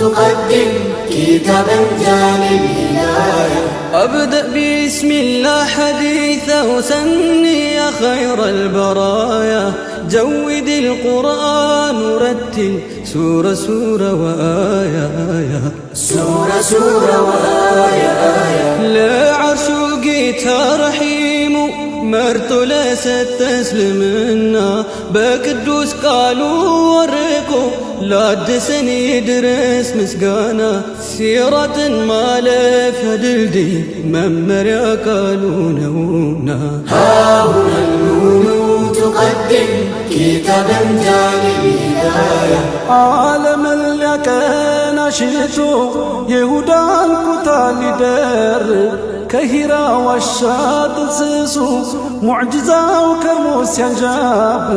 تقدم كتابا جاني الهداية. أبدأ بسم الله حديثا وسني يا خير البرايا، جود القرآن ورتل سورة سورة وآية آية، سورة سورة وآية آية. لا عرشوقي رحيم مرتو لست تسلمنا، بقدوس قالوا ورقوا لا دسني درس مسقانا، سيرة مالف هدلدي ممريا قالوا نونا. ها هنا النون تقدم كتابا جاني الهداية. عالم اللي كان شئتو يهودان كتال در كهيرا والشاط سسو معجزة وكرموس ينجاب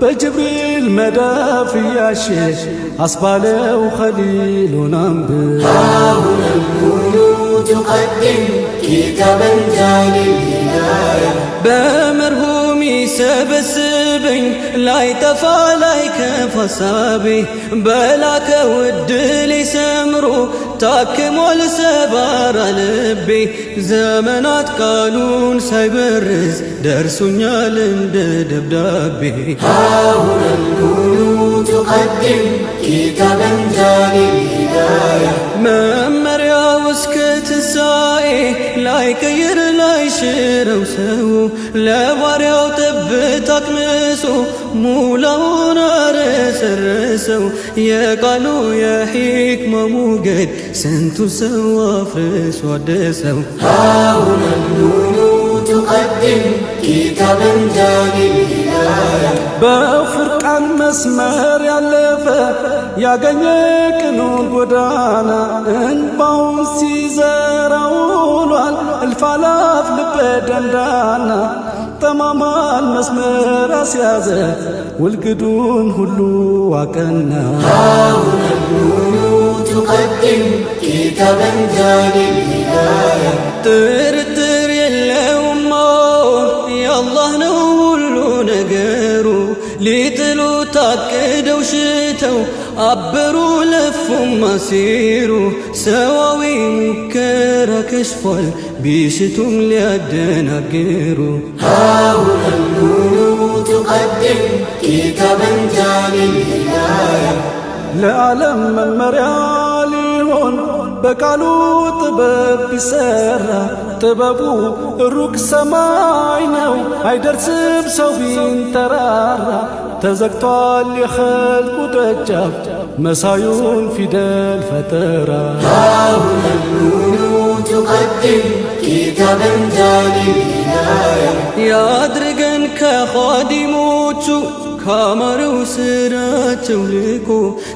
بجبريل مدى في ياشي أصبالي وخليل ونبي. ها هنا النون تقدم كتابا جاني الهداية. بمرهومي سبسبኝ ላይጠፋ ላይከፋ ሳቢ በላከ ውድል ይሰምሩ ታክሞል ሰባራ ልቤ ዘመናት ቃሉን ሳይበርዝ ደርሶኛል እንደ ደብዳቤ። ها هنا النون تقدم كتابا جاني الهداية. መመሪያው እስከ ትንሣኤ ላይቀይር ላይሽረው ሰው ለባሪያው ጠብታ አቅምሶ ሙላውን አረሰረሰው የቃሉ የሕክማ ሞገድ ስንቱ ሰው አፍርሶ አደሰው። ها هنا النون تقدم كتابا جاني الهداية. በፍርቃን መስመር ያለፈ ያገኘ ቅኑን ጎዳና እንባውን ሲዘራ ውሏል እልፍ አላፍ ልበ ደንዳና። ጠማማን መስመር አስያዘ ውልግዱን ሁሉ አቀና። ها هنا النون تقدم كتابا جاني الهداية. ጥርጥር የለውም የአላህ ነው ሁሉ ነገሩ፣ ሊጥሉ ታቅደው ሽተው አበሩ ለፉም ማሲሩ። ሰዋዊ ሙከራ ከሽፏል ቢሽቱም ሊያደናግሩ። ها هنا النون تقدم كتابا جاني الهداية. ለዓለም መመሪያ ሊሆን በቃሉ ጥበብ ቢሰራ ጥበቡ ሩቅ ሰማይ ነው አይደርስም ሰው ቢንጠራራ። ተዘግቷል የኸልቁ ደጃፍ መሳዩን ፊደል ፈጠራ። ها هنا النون تقدم كتابا جاني الهداية. ያድርገን ከኻዲሞቹ ካማረው ስራቸው ልቆ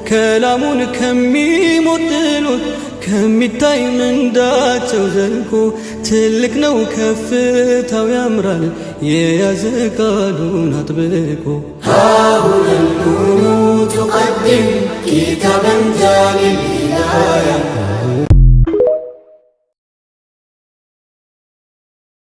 ከላሙን ከሚሞጥሉት ከሚታይ ምንዳቸው ዘልቆ። ትልቅ ነው ከፍታው ያምራል የያዘ ቃሉን አጥብቆ። ها هنا